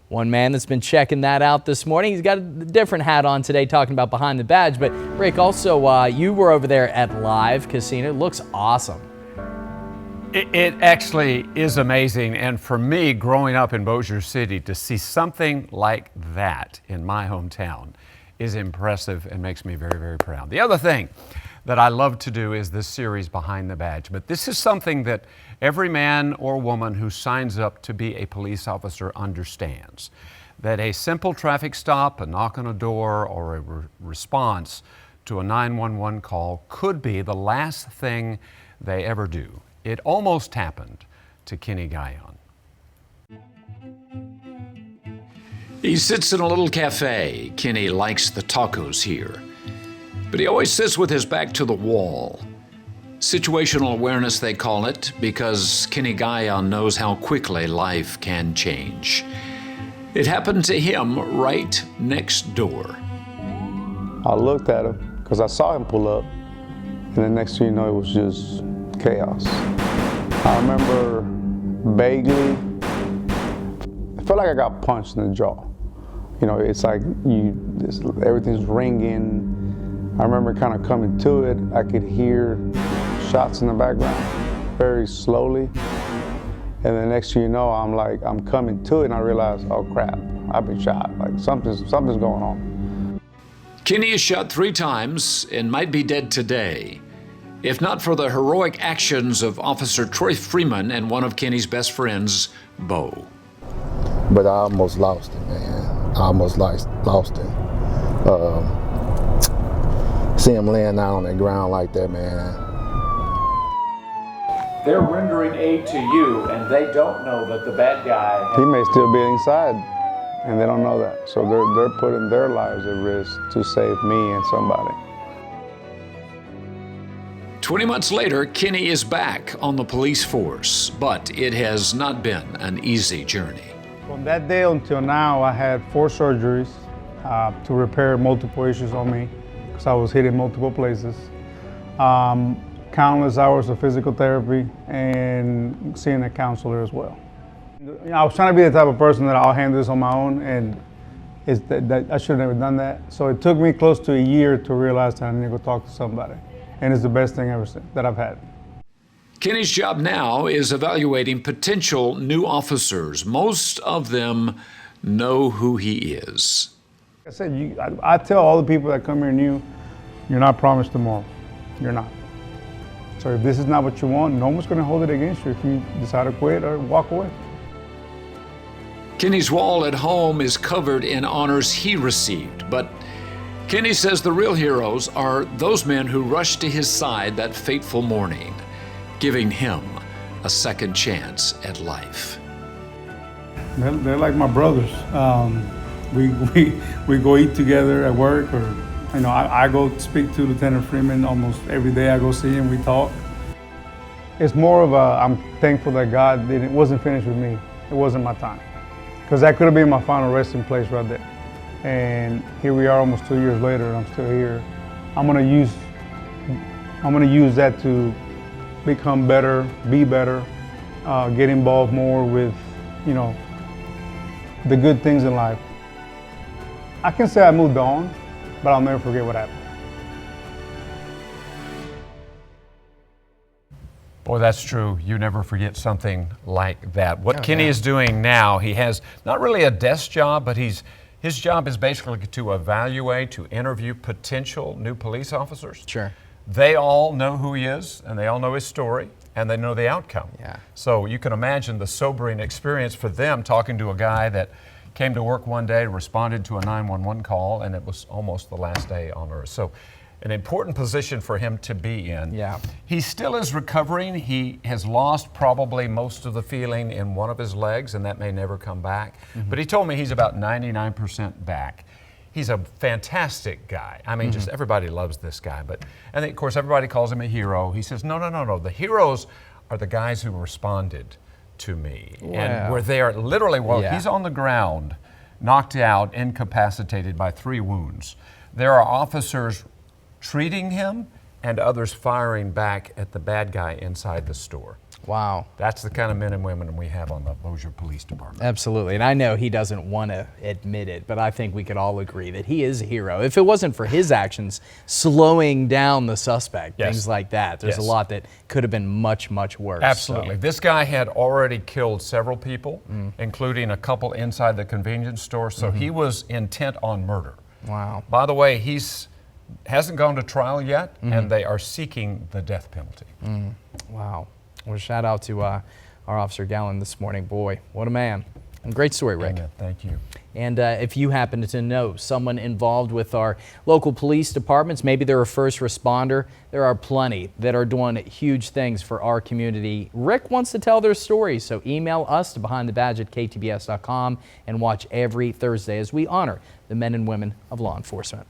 One man that's been checking that out this morning. He's got a different hat on today, talking about Behind the Badge. But Rick, also you were over there at Live Casino. It looks awesome. It actually is amazing, and for me, growing up in Bossier City, to see something like that in my hometown is impressive and makes me very, very proud. The other thing that I love to do is this series, Behind the Badge, but this is something that every man or woman who signs up to be a police officer understands, that a simple traffic stop, a knock on a door, or a response to a 911 call could be the last thing they ever do. It almost happened to Kenny Guyon. He sits in a little cafe. Kenny likes the tacos here, but he always sits with his back to the wall. Situational awareness, they call it, because Kenny Guyon knows how quickly life can change. It happened to him right next door. I looked at him because I saw him pull up, and the next thing you know, it was just chaos. I remember vaguely, I felt like I got punched in the jaw. You know, it's like everything's ringing. I remember kind of coming to it. I could hear shots in the background very slowly. And the next thing you know, I'm coming to it, and I realize, oh crap, I've been shot. Like something's going on. Kenny is shot 3 times and might be dead today, if not for the heroic actions of Officer Troy Freeman and one of Kenny's best friends, Bo. But I almost lost him, man. I almost lost him. See him laying out on the ground like that, man. They're rendering aid to you, and they don't know that the bad guy... He may still be inside, and they don't know that. So they're putting their lives at risk to save me and somebody. 20 months later, Kenny is back on the police force, but it has not been an easy journey. From that day until now, I had 4 surgeries to repair multiple issues on me, because I was hit in multiple places. Countless hours of physical therapy and seeing a counselor as well. You know, I was trying to be the type of person that I'll handle this on my own, and that I should have never done that. So it took me close to a year to realize that I need to go talk to somebody. And it's the best thing ever that I've had. Kenny's job now is evaluating potential new officers. Most of them know who he is. Like I said, I tell all the people that come here new, you're not promised tomorrow. You're not. So if this is not what you want, no one's going to hold it against you if you decide to quit or walk away. Kenny's wall at home is covered in honors he received, but Kenny says the real heroes are those men who rushed to his side that fateful morning, giving him a second chance at life. They're like my brothers. We go eat together at work, or you know, I go speak to Lieutenant Freeman almost every day. I go see him, we talk. It's more of I'm thankful that God wasn't finished with me. It wasn't my time, because that could have been my final resting place right there. And here we are almost 2 years later, and I'm still here. I'm gonna use that to become better, be better, get involved more with, you know, the good things in life. I can say I moved on, but I'll never forget what happened. Boy, that's true. You never forget something like that. What Kenny is doing now, he has not really a desk job, but his job is basically to evaluate, to interview potential new police officers. Sure. They all know who he is, and they all know his story, and they know the outcome. Yeah. So you can imagine the sobering experience for them talking to a guy that came to work one day, responded to a 911 call, and it was almost the last day on earth. So an important position for him to be in. Yeah. He still is recovering. He has lost probably most of the feeling in one of his legs, and that may never come back. Mm-hmm. But he told me he's about 99% back. He's a fantastic guy. I mean, just everybody loves this guy. But I think, of course, everybody calls him a hero. He says, no. The heroes are the guys who responded to me. Wow. And were there literally, he's on the ground, knocked out, incapacitated by 3 wounds. There are officers treating him and others firing back at the bad guy inside the store. Wow. That's the kind of men and women we have on the Bossier Police Department. Absolutely. And I know he doesn't want to admit it, but I think we could all agree that he is a hero. If it wasn't for his actions slowing down the suspect, Yes. things like that, there's a Yes. lot that could have been much, much worse. Absolutely. So, This guy had already killed several people, including a couple inside the convenience store, so he was intent on murder. wow. By the way, hasn't gone to trial yet, and they are seeking the death penalty. Wow. Well, shout out to our Officer Gallen this morning. Boy, what a man. And great story, Rick. Amen. Thank you. And if you happen to know someone involved with our local police departments, maybe they're a first responder, there are plenty that are doing huge things for our community. Rick wants to tell their stories, so email us to behindthebadge@ktbs.com and watch every Thursday as we honor the men and women of law enforcement.